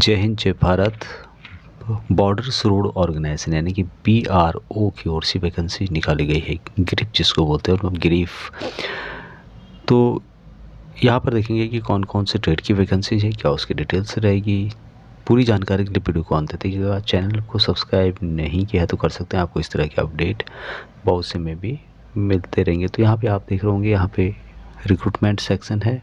जय हिंद जय Bharat. Borders road organisation यानी कि BRO की ओर से वैकेंसी निकाली गई है, ग्रीफ जिसको बोलते हैं और ग्रीफ। तो यहाँ पर देखेंगे कि कौन कौन से ट्रेड की वैकेंसीज है, क्या उसकी डिटेल्स रहेगी। पूरी जानकारी के लिए वीडियो को अंत तक देखिएगा। चैनल को सब्सक्राइब नहीं किया है तो कर सकते हैं, आपको इस तरह के अपडेट बहुत से में भी मिलते रहेंगे। तो यहाँ पे आप देख रहे होंगे, यहाँ पे रिक्रूटमेंट सेक्शन है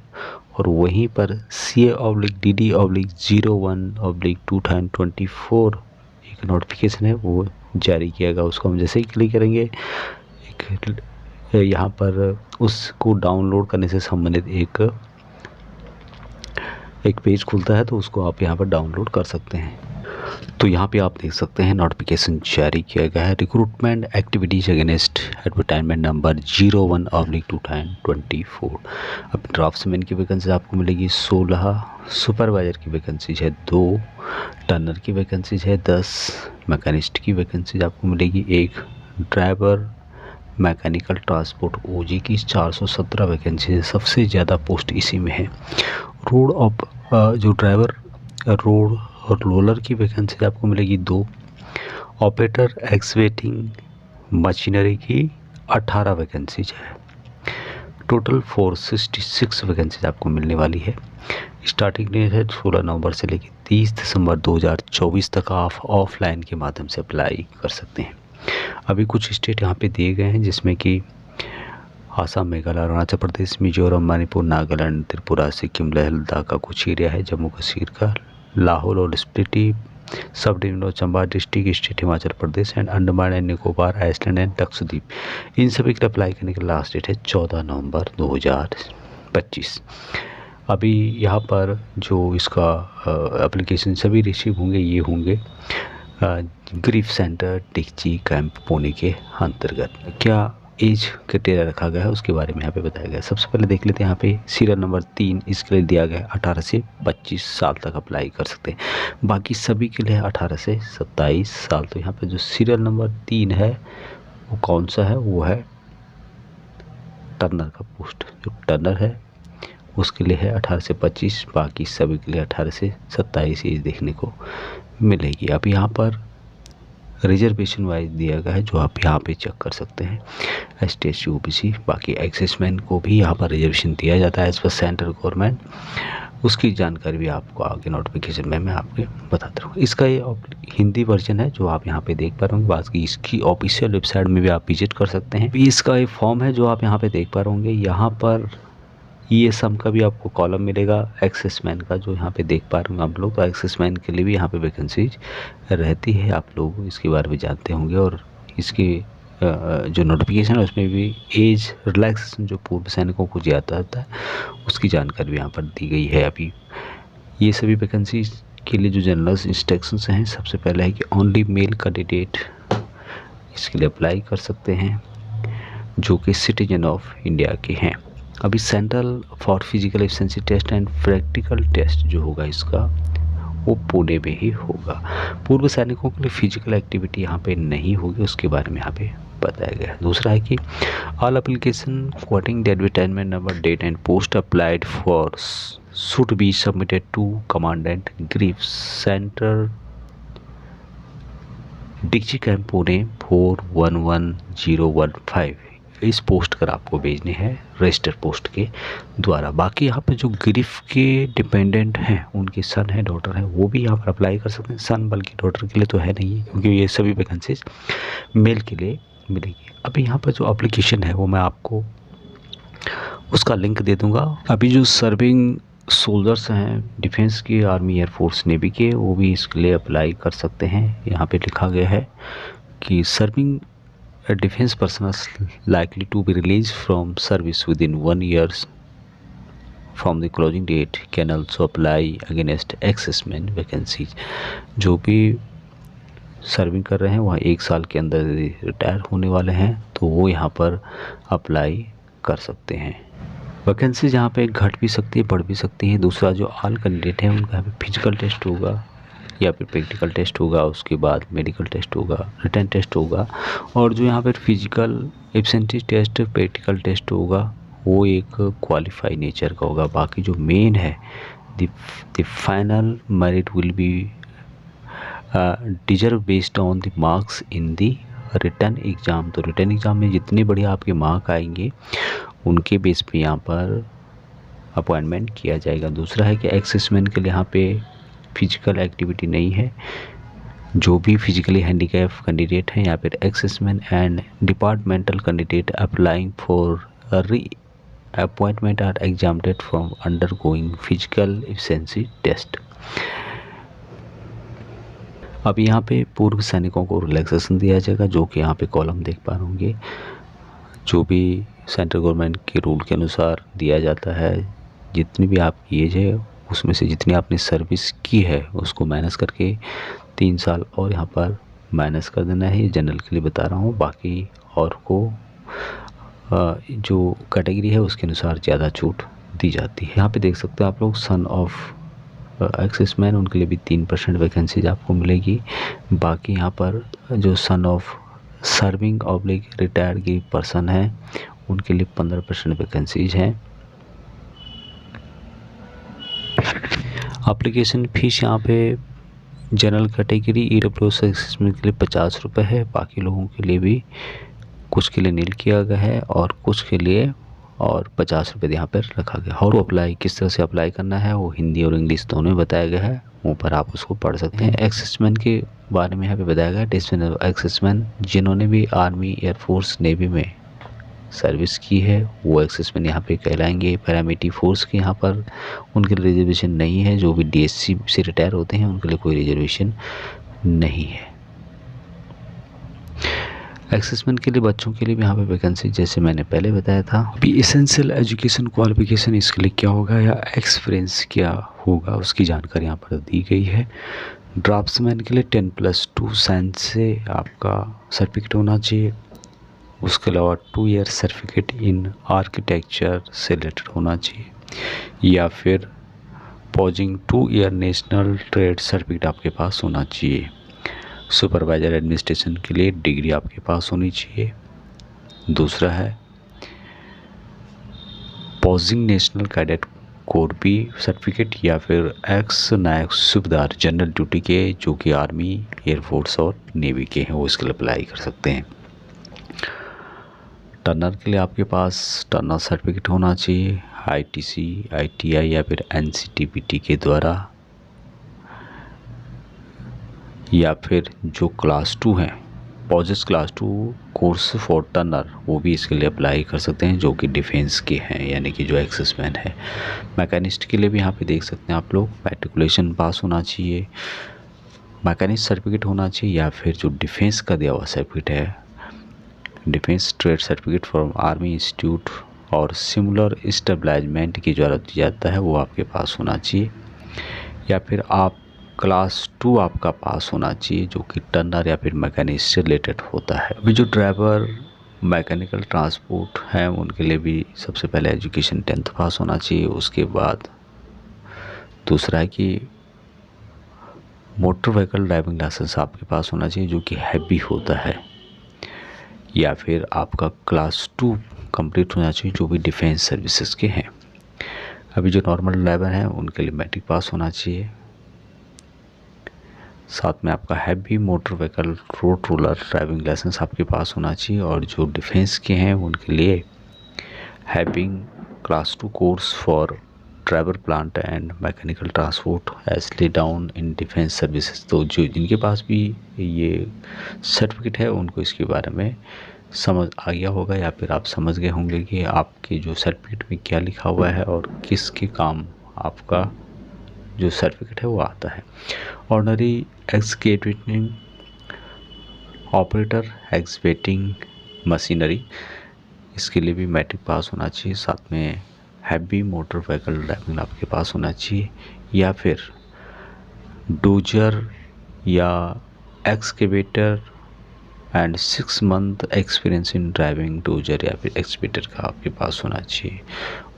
और वहीं पर CA/DD/01/2024 एक नोटिफिकेशन है, वो जारी किया गया। उसको हम जैसे ही क्लिक करेंगे, एक यहाँ पर उसको डाउनलोड करने से संबंधित एक पेज खुलता है, तो उसको आप यहाँ पर डाउनलोड कर सकते हैं। तो यहाँ पे आप देख सकते हैं नोटिफिकेशन जारी किया गया है, recruitment activities against advertisement number 01/2024। अब ड्राफ्ट्समैन की वैकेंसी आपको मिलेगी 16, सुपरवाइजर की वैकेंसीज है 2, टर्नर की वैकेंसीज है 10, मैकेनिस्ट की वैकेंसीज आपको मिलेगी 1, ड्राइवर मैकेनिकल ट्रांसपोर्ट OG की 417 वैकेंसी है, सबसे ज़्यादा पोस्ट इसी में है। रोड ऑफ जो ड्राइवर रोड और रोलर की वैकेंसी आपको मिलेगी 2, ऑपरेटर एक्सवेटिंग मशीनरी की 18 वैकेंसीज है। टोटल 466 वैकेंसीज आपको मिलने वाली है। स्टार्टिंग डेट है 16 नवंबर से लेकर 30 दिसंबर 2024 तक आप ऑफलाइन के माध्यम से अप्लाई कर सकते हैं। अभी कुछ स्टेट यहाँ पे दिए गए हैं, जिसमें कि आसाम, मेघालय, अरुणाचल प्रदेश, मिजोरम, मणिपुर, नागालैंड, त्रिपुरा, सिक्किम, लद्दाख का कुछ एरिया है, जम्मू कश्मीर का, लाहौल और स्पीति सब डिवीजन और Chamba district, state Himachal Pradesh and Andaman and Nicobar, island and Lakshadweep. इन सभी के लिए अप्लाई करने की लास्ट डेट है 14 नवंबर 2025। अभी यहाँ पर जो इसका एप्लीकेशन सभी रिसीव होंगे, ये होंगे ग्रीफ सेंटर टिकची कैंप पुणे के अंतर्गत। क्या एज क्राइटेरिया रखा गया है उसके बारे में यहाँ पे बताया गया है। सबसे पहले देख लेते हैं, यहाँ पे सीरियल नंबर 3 इसके लिए दिया गया है 18 से 25 साल तक अप्लाई कर सकते हैं। बाकी सभी के लिए 18 से 27 साल। तो यहाँ पे जो सीरियल नंबर 3 है वो कौन सा है, वो है टर्नर का पोस्ट। जो टर्नर है उसके लिए है 18 से 25, बाकी सभी के लिए 18 से 27 एज देखने को मिलेगी। अब यहाँ पर रिजर्वेशन वाइज दिया गया है, जो आप यहाँ पे चेक कर सकते हैं। ST SC OBC, बाकी एक्सेसमैन को भी यहाँ पर रिजर्वेशन दिया जाता है एज पर सेंट्रल गवर्नमेंट। उसकी जानकारी भी आपको आगे नोटिफिकेशन में मैं आपको बताता रहूँ। इसका ये हिंदी वर्जन है जो आप यहाँ पे देख पा रहे होंगे। बाकी इसकी ऑफिशियल वेबसाइट में भी आप विजिट कर सकते हैं। इसका एक फॉर्म है जो आप यहाँ पे देख पा रहे होंगे। यहाँ पर ये सम का भी आपको कॉलम मिलेगा एक्सेसमैन का, जो यहाँ पे देख पा रहे होंगे आप लोग। तो एक्सेसमैन के लिए भी यहाँ पे वैकेंसीज रहती है, आप लोग इसके बारे में जानते होंगे। और इसकी जो नोटिफिकेशन है उसमें भी एज रिलैक्सेशन जो पूर्व सैनिकों को दिया जाता है उसकी जानकारी भी यहाँ पर दी गई है। अभी ये सभी वैकेंसीज के लिए जो जनरल इंस्ट्रक्शंस हैं, सबसे पहले है कि ओनली मेल कैंडिडेट इसके लिए अप्लाई कर सकते हैं जो कि सिटीजन ऑफ इंडिया के हैं। अभी central for physical efficiency test and practical test जो होगा इसका, वो पुणे में ही होगा। पूर्व सैनिकों के लिए फिजिकल एक्टिविटी यहाँ पे नहीं होगी, उसके बारे में यहाँ पे बताया गया है। दूसरा है कि all application quoting the advertisement number, date and post applied for should be submitted to commandant GREF centre डिक्ची कैंप पुणे 411015। इस पोस्ट कर आपको भेजने हैं रजिस्टर पोस्ट के द्वारा। बाकी यहाँ पे जो ग्रीफ के डिपेंडेंट हैं, उनके सन है, डॉटर है, वो भी यहाँ पर अप्लाई कर सकते हैं। सन बल्कि डॉटर के लिए तो है नहीं, क्योंकि ये सभी वैकेंसीज मेल के लिए मिलेगी। अभी यहाँ पर जो एप्लीकेशन है वो मैं आपको उसका लिंक दे दूँगा। अभी जो सर्विंग सोल्जर्स हैं डिफेंस के, आर्मी, एयरफोर्स, नेवी के, वो भी इसके लिए अप्लाई कर सकते हैं। यहाँ पे लिखा गया है कि serving defense personnel likely to be released from service within 1 year from the closing date can also apply against accessment vacancies। जो भी सर्विंग कर रहे हैं वहाँ 1 साल के अंदर रिटायर होने वाले हैं तो वो यहाँ पर अप्लाई कर सकते हैं। वैकेंसीज यहाँ पे घट भी सकती है, बढ़ भी सकती है। दूसरा जो ऑल कैंडिडेट हैं उनका फिजिकल टेस्ट होगा या फिर प्रैक्टिकल टेस्ट होगा, उसके बाद मेडिकल टेस्ट होगा, रिटन टेस्ट होगा। और जो यहाँ पर physical efficiency test, practical test होगा, वो एक क्वालिफाई नेचर का होगा। बाकी जो मेन है the final merit will be deserved based on the marks in the written exam. तो रिटर्न एग्ज़ाम में जितने बढ़िया आपके मार्क आएंगे उनके बेस पे यहाँ पर अपॉइंटमेंट किया जाएगा। दूसरा है कि एक्सेसमेंट के लिए यहाँ पे फिजिकल एक्टिविटी नहीं है। जो भी फिजिकली हैंडीकैप कैंडिडेट हैं या फिर assessment and departmental candidate applying for reappointment are examined from undergoing physical efficiency test. अब यहाँ पे पूर्व सैनिकों को रिलैक्सेशन दिया जाएगा, जो कि यहाँ पे कॉलम देख पा रहे होंगे। जो भी सेंट्रल गवर्नमेंट के रूल के अनुसार दिया जाता है, जितनी भी आपकी एज है उसमें से जितनी आपने सर्विस की है उसको माइनस करके 3 साल और यहाँ पर माइनस कर देना है। ये जनरल के लिए बता रहा हूँ, बाकी और को जो कैटेगरी है उसके अनुसार ज़्यादा छूट दी जाती है। यहाँ पे देख सकते हैं आप लोग सन ऑफ एक्सेसमैन, उनके लिए भी 3% वैकेंसीज आपको मिलेगी। बाकी यहाँ पर जो सन ऑफ सर्विंग ऑब्लिक रिटायर्ड की पर्सन है उनके लिए 15% वैकेंसीज हैं। एप्लीकेशन फ़ीस यहाँ पे जनरल कैटेगरी EWS एक्सेसमैन के लिए 50 रुपये है। बाकी लोगों के लिए भी कुछ के लिए नील किया गया है और कुछ के लिए और 50 रुपये यहाँ पर रखा गया। और अप्लाई किस तरह से अप्लाई करना है वो हिंदी और इंग्लिश दोनों में बताया गया है, ऊपर आप उसको पढ़ सकते हैं। एक्सेसमैन के बारे में यहाँ पे बताया गया है। एक्सेसमैन जिन्होंने भी आर्मी, एयरफोर्स, नेवी में सर्विस की है वो एक्सेसमैन यहाँ पे कहलाएंगे। पैरामिलिट्री फोर्स के यहाँ पर उनके लिए रिजर्वेशन नहीं है। जो भी DSC से रिटायर होते हैं उनके लिए कोई रिजर्वेशन नहीं है। एक्सेसमैन के लिए बच्चों के लिए भी यहाँ पे वैकेंसी जैसे मैंने पहले बताया था। अभी एसेंशियल एजुकेशन क्वालिफिकेशन इसके लिए क्या होगा या एक्सपीरियंस क्या होगा उसकी जानकारी यहाँ पर दी गई है। ड्राफ्ट्समैन के लिए 10+2 साइंस से आपका सर्टिफिकेट होना चाहिए। उसके अलावा 2 ईयर सर्टिफिकेट इन आर्किटेक्चर से रिलेटेड होना चाहिए या फिर pausing 2 year national trade certificate आपके पास होना चाहिए। सुपरवाइज़र एडमिनिस्ट्रेशन के लिए डिग्री आपके पास होनी चाहिए। दूसरा है पॉजिंग नेशनल कैडेट कोर भी सर्टिफिकेट या फिर एक्स नायक सूबेदार जनरल ड्यूटी के जो कि आर्मी, एयरफोर्स और नेवी के हैं वो इसके लिए अप्लाई कर सकते हैं। टर्नर के लिए आपके पास टर्नर सर्टिफिकेट होना चाहिए ITC, ITI या फिर NCTPT के द्वारा, या फिर जो क्लास 2 हैं possess class 2 course for turner वो भी इसके लिए अप्लाई कर सकते हैं जो कि डिफेंस के हैं, यानी कि जो एक्सेसमैन है। मैकेनिस्ट के लिए भी यहाँ पे देख सकते हैं आप लोग मैट्रिकुलेशन पास होना चाहिए, मैकेनिस्ट सर्टिफिकेट होना चाहिए या फिर जो डिफेंस का दिया हुआ सर्टिफिकेट है, defence trade certificate from army institute और सिमुलर स्टेबलाइजमेंट की जो दिया जाता है वो आपके पास होना चाहिए। या फिर आप क्लास 2 आपका पास होना चाहिए जो कि टर्नर या फिर मैकेनिस्ट से रिलेटेड होता है। अभी जो ड्राइवर मैकेनिकल ट्रांसपोर्ट हैं उनके लिए भी सबसे पहले एजुकेशन 10th पास होना चाहिए। उसके बाद दूसरा है कि मोटर व्हीकल ड्राइविंग लाइसेंस आपके पास होना चाहिए जो कि हैवी होता है, या फिर आपका क्लास 2 कंप्लीट होना चाहिए जो भी डिफेंस सर्विसेज के हैं। अभी जो नॉर्मल ड्राइवर हैं उनके लिए मैट्रिक पास होना चाहिए। साथ में आपका heavy motor vehicle road roller driving licence आपके पास होना चाहिए। और जो डिफेंस के हैं उनके लिए having class 2 course for driver plant and mechanical transport as laid down in defence services. तो जो जिनके पास भी ये सर्टिफिकेट है उनको इसके बारे में समझ आ गया होगा या फिर आप समझ गए होंगे कि आपके जो सर्टिफिकेट में क्या लिखा हुआ है और किसके काम आपका जो सर्टिफिकेट है वो आता है। Ordinary excavating operator, excavating machinery, इसके लिए भी मैट्रिक पास होना चाहिए। साथ में हैवी मोटर व्हीकल ड्राइविंग आपके पास होना चाहिए, या फिर डोजर या excavator and 6 month experience in driving dozer या फिर एक्सकेवेटर का आपके पास होना चाहिए।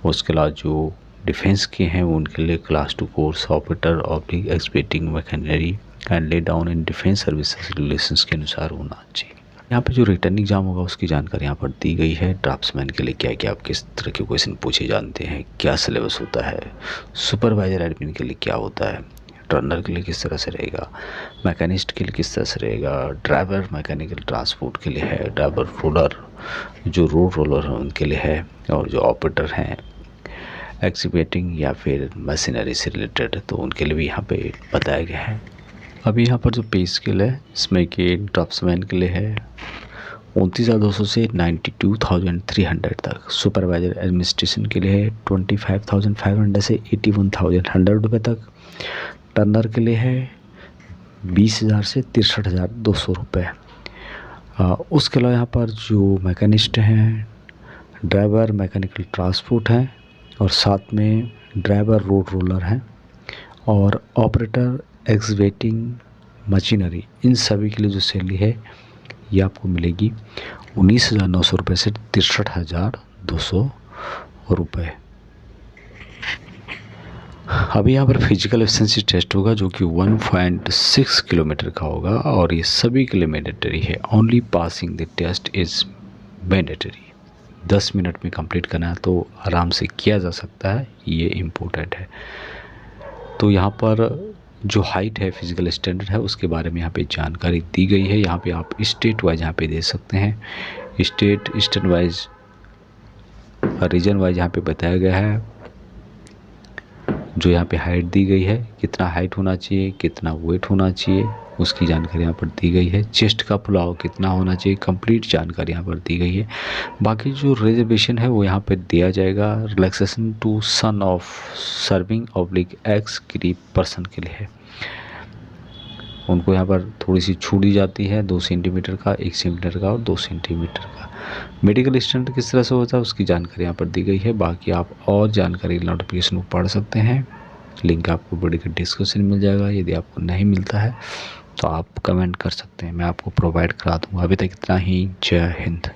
उसके अलावा जो डिफेंस के हैं उनके लिए class 2 course operator oblique excavating machinery and ले down in defence services regulations के अनुसार होना चाहिए। यहाँ पे जो रिटर्न एग्ज़ाम होगा उसकी जानकारी यहाँ पर दी गई है। ड्राफ्ट्समैन के लिए क्या क्या आप किस तरह के क्वेश्चन पूछे जानते हैं, क्या सिलेबस होता है, सुपरवाइजर एडमिन के लिए क्या होता है, टर्नर के लिए किस तरह से रहेगा, मैकेनिस्ट के लिए किस तरह से रहेगा, ड्राइवर मैकेनिकल ट्रांसपोर्ट के लिए है, ड्राइवर रोलर जो रोड रोलर है उनके लिए है, और जो ऑपरेटर हैं एक्सीवेटिंग या फिर मशीनरी से रिलेटेड तो उनके लिए भी यहाँ पे बताया गया है। अभी यहाँ पर जो पे स्केल है इसमें कि ड्राफ्ट्समैन के लिए है 29,200 से 92,300 तक, सुपरवाइजर एडमिनिस्ट्रेशन के लिए है 25,500 से 81,100 रुपये तक, टर्नर के लिए है 20,000 से 63,200 रुपये। उसके अलावा यहाँ पर जो मैकेनिस्ट हैं, ड्राइवर मैकेनिकल ट्रांसपोर्ट हैं, और साथ में ड्राइवर रोड रोलर हैं, और ऑपरेटर एक्सवेटिंग मशीनरी, इन सभी के लिए जो सैलरी है ये आपको मिलेगी 19,900 रुपये से 63,200 रुपये। अभी यहाँ पर फिजिकल एफिशिएंसी टेस्ट होगा जो कि 1.6 किलोमीटर का होगा, और ये सभी के लिए मैंडेटरी है। Only passing the test is mandatory. 10 minute में कंप्लीट करना है तो आराम से किया जा सकता है, ये इम्पोर्टेंट है। तो यहाँ पर जो हाइट है, फिजिकल स्टैंडर्ड है, उसके बारे में यहाँ पे जानकारी दी गई है। यहाँ पे आप स्टेट वाइज यहाँ पे दे सकते हैं, state, eastern wise, region wise यहाँ पे बताया गया है। जो यहाँ पे हाइट दी गई है, कितना हाइट होना चाहिए, कितना वेट होना चाहिए, उसकी जानकारी यहाँ पर दी गई है। चेस्ट का फुलाव कितना होना चाहिए, कंप्लीट जानकारी यहाँ पर दी गई है। बाकी जो रिजर्वेशन है वो यहाँ पे दिया जाएगा। Relaxation to son of serving oblique ex गरीब पर्सन के लिए है, उनको यहाँ पर थोड़ी सी छूट दी जाती है, 2 सेंटीमीटर का, 1 सेंटीमीटर का और 2 सेंटीमीटर का। मेडिकल स्टैंडर्ड किस तरह से होता है उसकी जानकारी यहाँ पर दी गई है। बाकी आप और जानकारी नोटिफिकेशन को पढ़ सकते हैं, लिंक आपको वीडियो के डिस्क्रिप्शन में मिल जाएगा। यदि आपको नहीं मिलता है तो आप कमेंट कर सकते हैं, मैं आपको प्रोवाइड करा दूँगा। अभी तक इतना ही। जय हिंद।